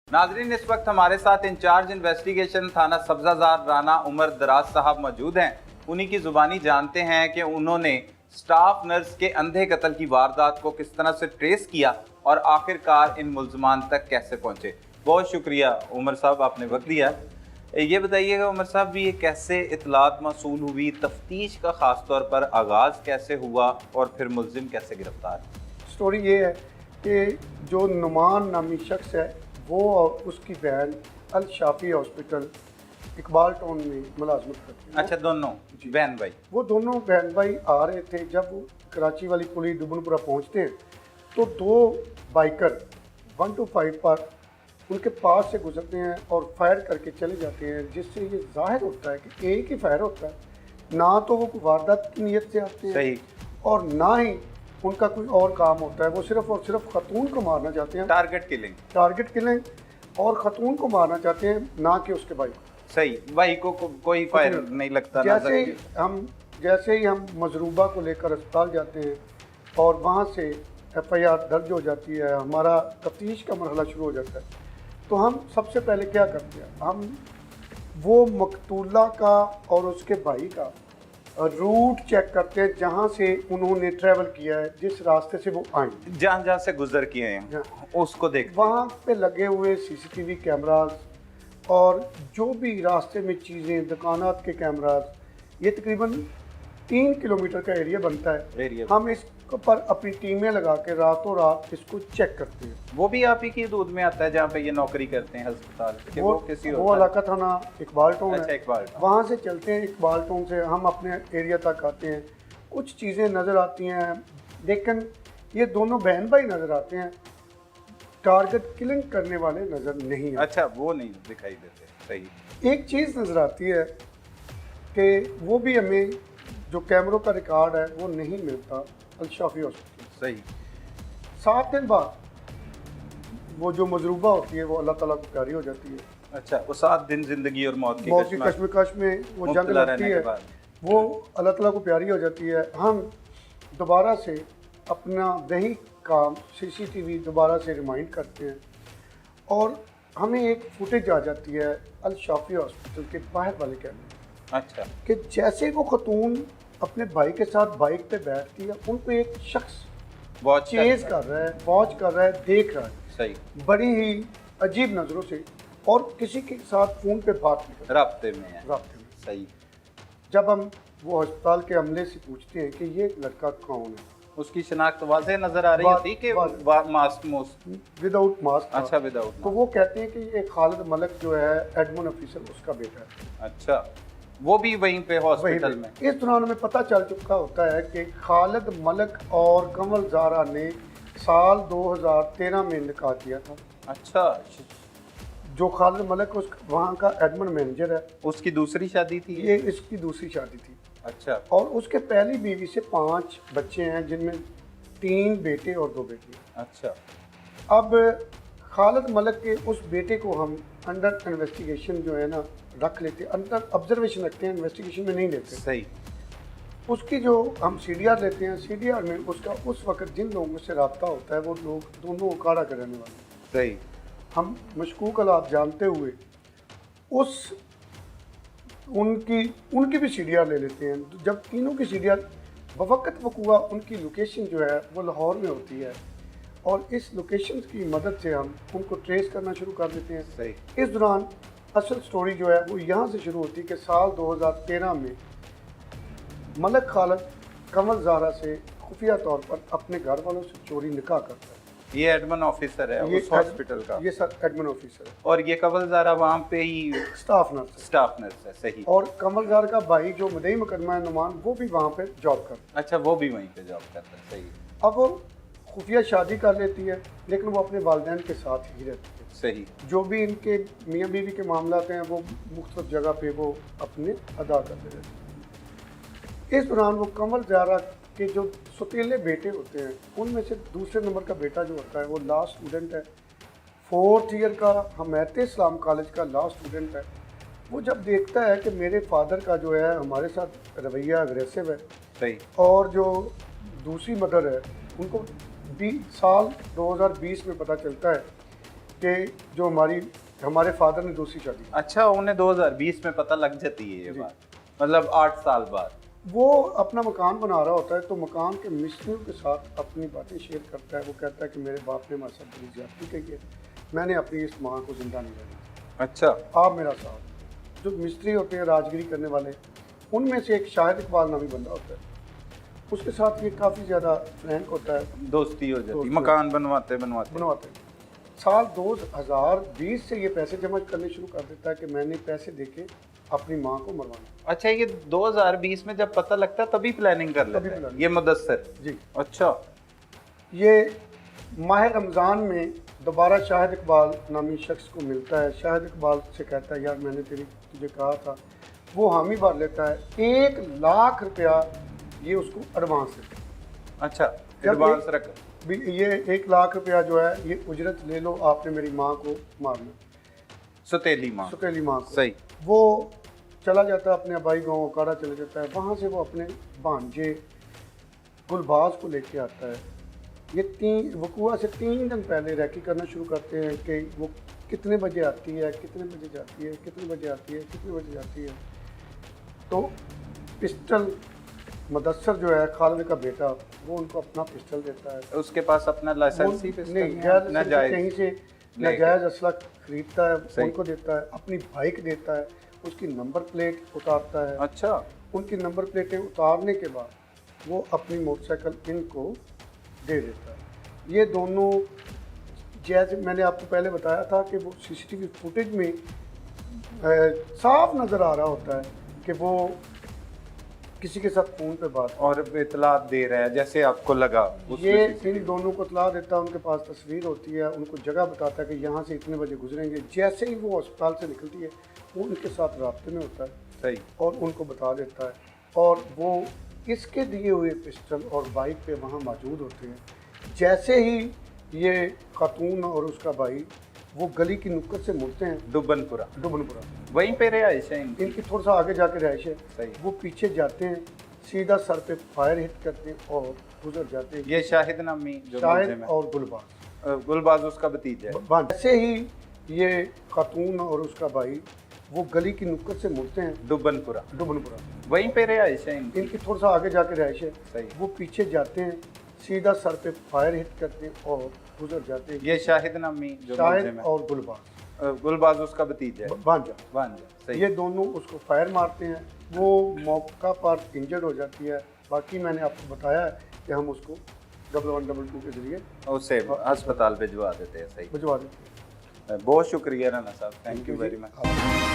नाजरीन, इस वक्त हमारे साथ इंचार्ज इन्वेस्टिगेशन थाना सब्जाजार राना उमर दराज साहब मौजूद हैं। उन्हीं की जुबानी जानते हैं कि उन्होंने स्टाफ नर्स के अंधे कत्ल की वारदात को किस तरह से ट्रेस किया और आखिरकार इन मुल्जमान तक कैसे पहुंचे। बहुत शुक्रिया उमर साहब, आपने वक्त दिया। ये बताइएगा उमर साहब, ये कैसे इतलात मौसूल हुई, तफ्तीश का ख़ास तौर पर आगाज़ कैसे हुआ और फिर मुल्जिम कैसे गिरफ्तार? स्टोरी ये है कि जो नुमान नामी शख्स है वो और उसकी बहन अल शाफी हॉस्पिटल इकबाल टाउन में मुलाजमत करते हैं। अच्छा, दोनों बहन भाई? वो दोनों बहन भाई आ रहे थे। जब वो कराची वाली पुली दुबनपुरा पहुंचते हैं तो दो बाइकर 125 पर उनके पास से गुजरते हैं और फायर करके चले जाते हैं, जिससे ये जाहिर होता है कि एक ही फायर होता है, ना तो वो वारदात की नीयत से आते हैं सही, और ना ही उनका कोई और काम होता है। वो सिर्फ और सिर्फ खतून को मारना चाहते हैं, टारगेट किलिंग, और खतून को मारना चाहते हैं, ना कि उसके भाई को। सही, भाई को कोई फायर नहीं लगता। जैसे ही हम मजरूबा को लेकर अस्पताल जाते हैं और वहाँ से FIR दर्ज हो जाती है, हमारा तफ्तीश का मरहला शुरू हो जाता है, तो हम सबसे पहले क्या करते हैं, हम वो मकतूला का और उसके भाई का रूट चेक करते हैं, जहाँ से उन्होंने ट्रैवल किया है, जिस रास्ते से वो आए, जहाँ से गुजर किए हैं उसको देख, वहाँ पे लगे हुए CCTV कैमराज और जो भी रास्ते में चीज़ें, दुकानात के कैमराज, ये तकरीबन 3 किलोमीटर का एरिया बनता है। हम इस पर अपनी टीमें लगा के रातों रात इसको चेक करते हैं। वो भी आप ही की दूध में आता है जहाँ पे ये नौकरी करते हैं अस्पताल? वो इलाका थाना इकबाल टाउन है। इकबाल, वहाँ से चलते हैं, इकबाल टाउन से हम अपने एरिया तक आते हैं। कुछ चीज़ें नज़र आती हैं, लेकिन ये दोनों बहन भाई नज़र आते हैं, टारगेट किलिंग करने वाले नज़र नहीं आते। अच्छा, वो नहीं दिखाई देते। सही। एक चीज़ नज़र आती है कि वो भी हमें जो कैमरों का रिकॉर्ड है वो नहीं मिलता अल शाफी हॉस्पिटल। सही। 7 दिन बाद वो जो मजरूबा होती है वो अल्लाह ताला को प्यारी हो जाती है। अच्छा, वो 7 दिन जिंदगी और मौत की कश्मकश में वो जंग लगती है, वो अल्लाह ताला को प्यारी हो जाती है। हम दोबारा से अपना वही काम CCTV दोबारा से रिमाइंड करते हैं और हमें एक फुटेज आ जाती है अल शाफी हॉस्पिटल के बाहर वाले कैमरे। अच्छा। कि जैसे वो खतून अपने भाई के साथ बाइक पे बैठती है, उनको एक शख्स चेज कर रहा है, वॉच कर रहा है, देख रहा है। सही। बड़ी ही अजीब नज़रों से, और किसी के साथ फ़ोन पे बात नहीं, राब्ते में है। सही। जब हम वो अस्पताल के अमले से पूछते हैं कि ये लड़का कौन है, उसकी शनाख्त वाज़ेह नज़र आ रही थी कि विदाउट मास्क। अच्छा, विदाउट। तो वो कहते हैं कि ये खालिद मलक जो है एडमिन ऑफिसर, उसका बेटा है। अच्छा, वो भी वहीं पे हॉस्पिटल में? इस दौरान हमें पता चल चुका होता है कि खालिद मलक और कमल ज़ारा ने साल 2013 में निकाह किया था। अच्छा। जो खालिद मलक उस वहाँ का एडमिन मैनेजर है, उसकी दूसरी शादी थी? ये इसकी दूसरी शादी थी। अच्छा। और उसके पहली बीवी से 5 बच्चे हैं, जिनमें 3 बेटे और 2 बेटियाँ। अच्छा। अब खालिद मलक के उस बेटे को हम अंडर इन्वेस्टिगेशन जो है ना रख लेते, अंडर ऑब्जर्वेशन रखते हैं, इन्वेस्टिगेशन में नहीं लेते। सही। उसकी जो हम CDR लेते हैं, CDR में उसका उस वक्त जिन लोगों से रब्ता होता है वो लोग दोनों उकाड़ा के रहने वाले। सही। हम मशकूक हालात जानते हुए उनकी भी CDR ले लेते हैं। जब तीनों की CDR बवक्त वकूआ, उनकी लोकेशन जो है वो लाहौर में होती है, और इस लोकेशन की मदद से हम उनको ट्रेस करना शुरू कर देते हैं। सही। इस दौरान असल स्टोरी जो है वो यहाँ से शुरू होती है कि साल 2013 में मलक खालिद कमल ज़ारा से खुफिया तौर पर अपने घर वालों से चोरी निकाह करता है। ये एडमिन ऑफिसर है उस हॉस्पिटल का? ये सर एडमिन ऑफिसर है। और ये कमल ज़ारा वहाँ पे ही स्टाफ नर्स है। सही। और कमल ज़ारा का भाई जो मदई मुकदमा है नुमान, वो भी वहाँ पे जॉब करता है। अच्छा, वो भी वहीं पे जॉब करता है। सही। अब वो खुफिया शादी कर लेती है, लेकिन वो अपने वालिदैन के साथ ही रहती है। सही। जो भी इनके मियाँ बीवी के मामला हैं वो मुख्तलिफ जगह पे वो अपने अदा करते रहते हैं। इस दौरान वो कमल ज़ारा के जो सतीले बेटे होते हैं, उनमें से दूसरे नंबर का बेटा जो होता है वो लॉ स्टूडेंट है, 4th ईयर का हमायत इस्लाम कॉलेज का लॉ स्टूडेंट है। वो जब देखता है कि मेरे फादर का जो है हमारे साथ रवैया अग्रेसिव है, सही, और जो दूसरी मदर है उनको साल 2020 में पता चलता है कि जो हमारे फादर ने दूसरी शादी की। अच्छा, उन्हें 2020 में पता लग जाती है ये जी। बात, मतलब 8 साल बाद। वो अपना मकान बना रहा होता है तो मकान के मिस्त्रियों के साथ अपनी बातें शेयर करता है। वो कहता है कि मेरे बाप ने हमारे साथ बड़ी ज्यादती की है, मैंने अपनी इस माँ को जिंदा नहीं रहना, अच्छा, आप मेरा साथ। जो मिस्त्री होते हैं राजगिरी करने वाले, उनमें से एक शाहिद इकबाल नामी बंदा होता है, उसके साथ ये काफ़ी ज़्यादा फ्रैंक होता है, दोस्ती हो जाती, दोस्ती मकान बनवाते बनवाते। बनवाते हैं। साल 2020 से ये पैसे जमा करने शुरू कर देता है कि मैंने पैसे देके अपनी माँ को मरवाना। अच्छा, ये 2020 में जब पता लगता है तभी प्लानिंग कर लेते हैं planning। ये मुदस्सिर। जी। अच्छा, ये माह रमज़ान में दोबारा शाहिद इकबाल नामी शख्स को मिलता है। शाहिद इकबाल से कहता है यार मैंने तुझे कहा था। वो हामी भर लेता है, 1 लाख रुपया ये उसको एडवांस देता है। अच्छा, जब एडवांस रख। भी ये 1 लाख रुपया जो है ये उजरत ले लो, आपने मेरी माँ को मारना, सुतेली माँ। सुतेली माँ को। सही। वो चला जाता है अपने अबाई गाँव ओकाड़ा चला जाता है, वहाँ से वो अपने भांजे गुलबाज को लेके आता है। ये वकूआ से 3 दिन पहले रैकी करना शुरू करते हैं कि वो कितने बजे आती है, कितने बजे जाती है, कितने बजे आती है, कितने बजे जाती है। तो पिस्टल मुदस्सर जो है खालिद का बेटा, वो उनको अपना पिस्टल देता है। उसके पास अपना लाइसेंस ही पिस्टल नहीं, है? गैर नाजायज। कहीं से नाजायज असला खरीदता है, उनको देता है, अपनी बाइक देता है, उसकी नंबर प्लेट उतारता है। अच्छा, उनकी नंबर प्लेटें उतारने के बाद वो अपनी मोटरसाइकिल इनको दे देता है। ये दोनों, जैसे मैंने आपको पहले बताया था कि वो सीसीटीवी फुटेज में साफ नज़र आ रहा होता है कि वो किसी के साथ फ़ोन पे बात। और इतला दे रहा है जैसे आपको लगा ये इन दोनों को इतला देता है, उनके पास तस्वीर होती है, उनको जगह बताता है कि यहाँ से इतने बजे गुजरेंगे। जैसे ही वो अस्पताल से निकलती है वो उनके साथ राब्ते में होता है। सही। और उनको बता देता है, और वो इसके दिए हुए पिस्टल और बाइक पे वहाँ मौजूद होते हैं। जैसे ही ये खातून और उसका भाई वो गली की नुक्कड़ से मुड़ते हैं, दुबनपुरा वहीं वहीं पे रिहाइश है इनकी। इनकी थोड़ा सा आगे जाके रहाइश है। सही। वो पीछे जाते हैं, सीधा सर पे फायर हिट करते हैं और गुजर जाते हैं। ये शाहिद नामी जो शाहिद मुलजिम है। और गुलबाज गुलबाज उसका भतीजा है। जैसे ही ये खातून और उसका भाई वो गली की नुक्कड़ से मुड़ते हैं, दुबनपुरा वहीं पे रिहाइश है इनकी। इनकी थोड़ा सा आगे जाके रहाइश है। सही। वो पीछे जाते हैं, सीधा सर पे फायर हिट करते हैं और गुजर जाते हैं। ये शाहिद नामी जो शाहिद मुलजिम है। और गुलबाज उसका भतीजा है। भांजा। सही। ये दोनों उसको फायर मारते हैं, वो मौका पर इंजर्ड हो जाती है। बाकी मैंने आपको बताया है कि हम उसको 1122 के जरिए उसे अस्पताल भिजवा देते हैं। सही। भिजवा देते हैं। बहुत शुक्रिया राना साहब, थैंक यू वेरी मच।